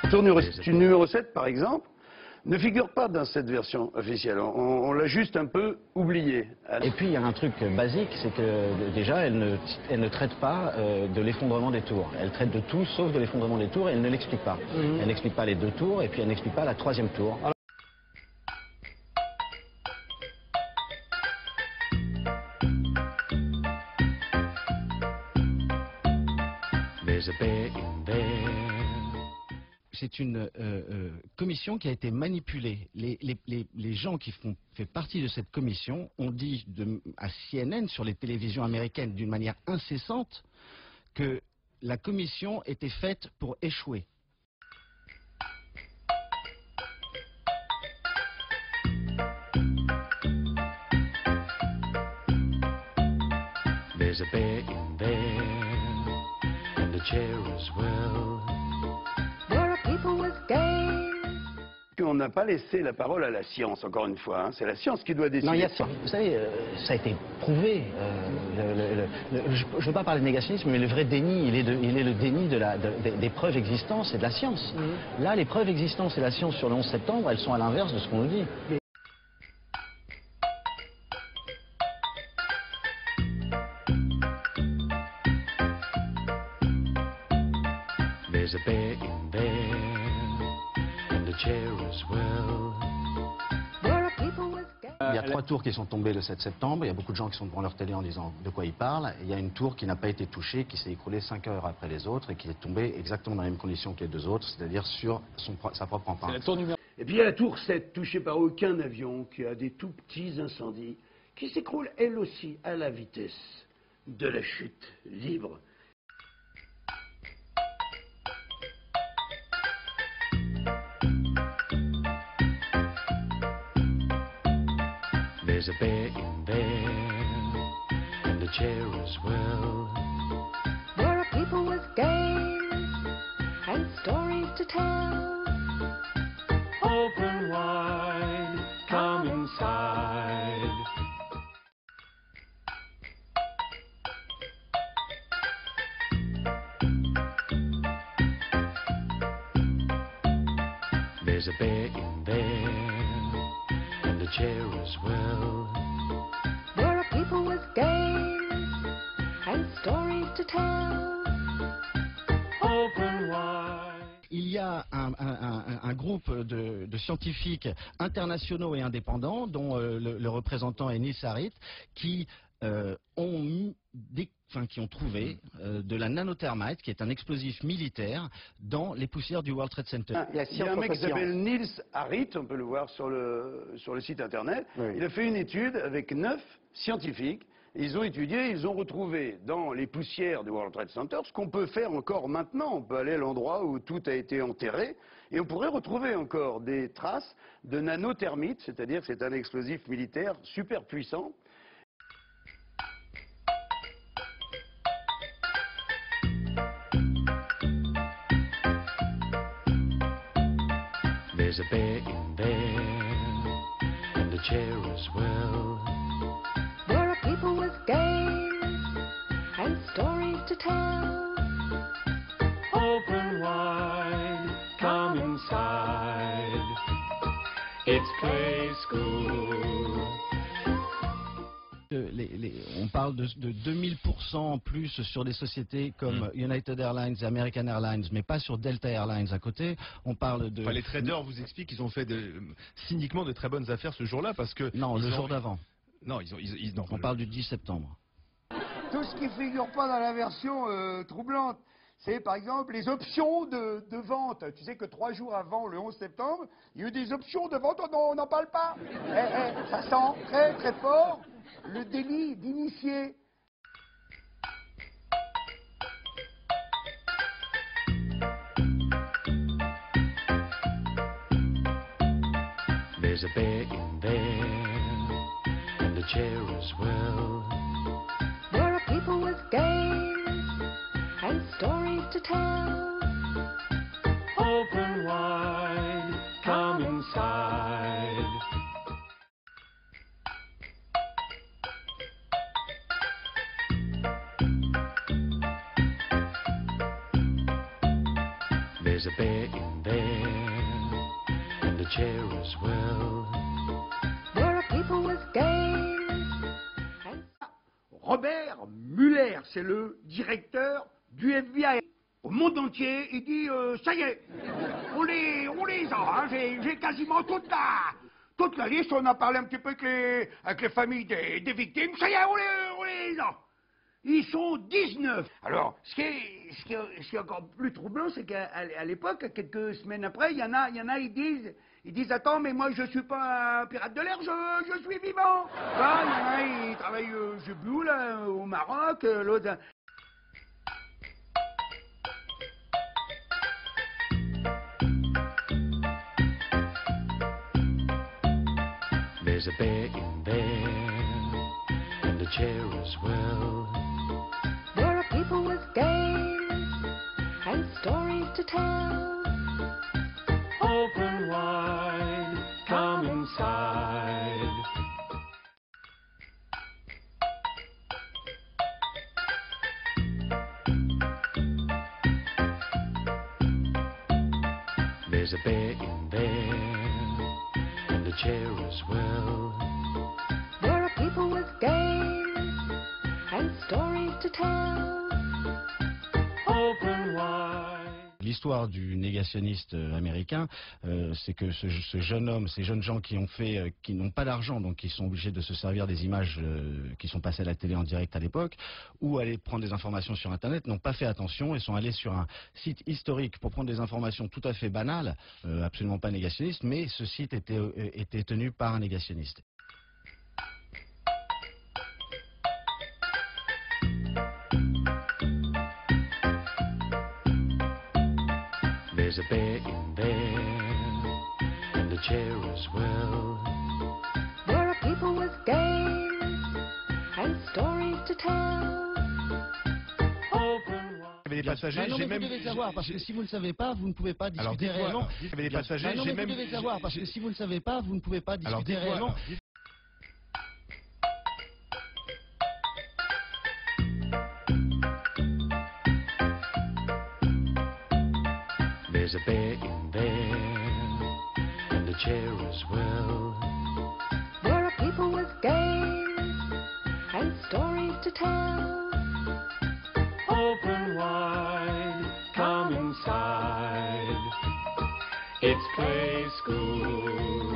Ce numéro 7, par exemple, ne figure pas dans cette version officielle. On l'a juste un peu oublié. Et puis il y a un truc basique, c'est que déjà elle ne traite pas de l'effondrement des tours. Elle traite de tout sauf de l'effondrement des tours et elle ne l'explique pas. Elle n'explique pas les 2 tours et puis elle n'explique pas la 3e tour. C'est une commission qui a été manipulée. Les gens qui font partie de cette commission ont dit à CNN sur les télévisions américaines d'une manière incessante que la commission était faite pour échouer. There's a bear in there, and the chair as well. On n'a pas laissé la parole à la science, encore une fois. Hein. C'est la science qui doit décider. Non, il y a ça. Vous savez, ça a été prouvé. Je ne veux pas parler de négationnisme, mais le vrai déni, il est le déni des preuves existantes et de la science. Là, les preuves existantes et la science sur le 11 septembre, elles sont à l'inverse de ce qu'on nous dit. There's a bear in there, and the chair as well. Il y a 3 tours qui sont tombées le 7 septembre. Il y a beaucoup de gens qui sont devant leur télé en disant de quoi ils parlent. Il y a une tour qui n'a pas été touchée, qui s'est écroulée 5 heures après les autres et qui est tombée exactement dans les mêmes conditions que les 2 autres, c'est-à-dire sur sa propre empreinte. Et puis il y a la tour 7, touchée par aucun avion, qui a des tout petits incendies, qui s'écroule elle aussi à la vitesse de la chute libre. There's a bear in there, and the chair as well. There are people with games and stories to tell. Open wide, come inside. There's a bear in there, and the chair as well. There are people with games and stories to tell. Open wide. Il y a un groupe de scientifiques internationaux et indépendants, dont le représentant est Neil Sarit, qui ont trouvé de la nanothermite, qui est un explosif militaire, dans les poussières du World Trade Center. Il y a un mec qui s'appelle Neil Sarit, on peut le voir sur le site internet. Oui. Il a fait une étude avec 9 scientifiques. Ils ont étudié, ils ont retrouvé dans les poussières du World Trade Center ce qu'on peut faire encore maintenant. On peut aller à l'endroit où tout a été enterré et on pourrait retrouver encore des traces de nanothermite, c'est-à-dire que c'est un explosif militaire super puissant. There's a bear in there, and the chair as well. There are people with games and stories to tell. Open wide, come inside. It's Play School. On parle de 2000% en plus sur des sociétés comme United Airlines et American Airlines, mais pas sur Delta Airlines à côté. On parle de... Enfin, les traders vous expliquent qu'ils ont fait cyniquement de très bonnes affaires ce jour-là parce que... Non, le jour d'avant. Non, Donc on parle du 10 septembre. Tout ce qui ne figure pas dans la version troublante, c'est par exemple les options de vente. Tu sais que 3 jours avant le 11 septembre, il y a eu des options de vente, on n'en parle pas. Ça sent très très fort le délit d'initié. There's a bear in there, and the chair as well. There are people with games and stories to tell. Open wide, come inside. There's a bear in there, and a chair as well. There are people with games. Robert Mueller, c'est le directeur du FBI. Au monde entier, il dit ça y est, on les a, hein, j'ai quasiment toute la liste, on a parlé un petit peu avec les familles des victimes, ça y est, on les a. Ils sont 19. Alors, ce qui est encore plus troublant, c'est qu'à l'époque, quelques semaines après, il y en a, ils disent, attends, mais moi je suis pas un pirate de l'air, je suis vivant. Là, il y en a, ils travaillent, je sais plus où, là, au Maroc, l'autre. There's a bear in there, and a chair as well. There are people with games and stories to tell. Open wide, come inside. There's a bear in there, and a chair as well. There are people with games and stories to tell. Open wide. L'histoire du négationniste américain, c'est que ce jeune homme, ces jeunes gens qui n'ont pas d'argent, donc qui sont obligés de se servir des images qui sont passées à la télé en direct à l'époque, ou aller prendre des informations sur Internet, n'ont pas fait attention et sont allés sur un site historique pour prendre des informations tout à fait banales, absolument pas négationnistes, mais ce site était tenu par un négationniste. There's a bear in there, and a chair as well. There are people with games and stories to tell. Open wide. Les passagers, non, j'ai mais même... vous devez savoir, parce que si vous ne savez pas, vous ne pouvez pas discuter réellement. Les passagers, non, j'ai mais même... vous devez savoir, parce que si vous ne savez pas, vous ne pouvez pas discuter réellement. There's a bear in there, and a chair as well. There are people with games and stories to tell. Open wide, come inside. It's Play School.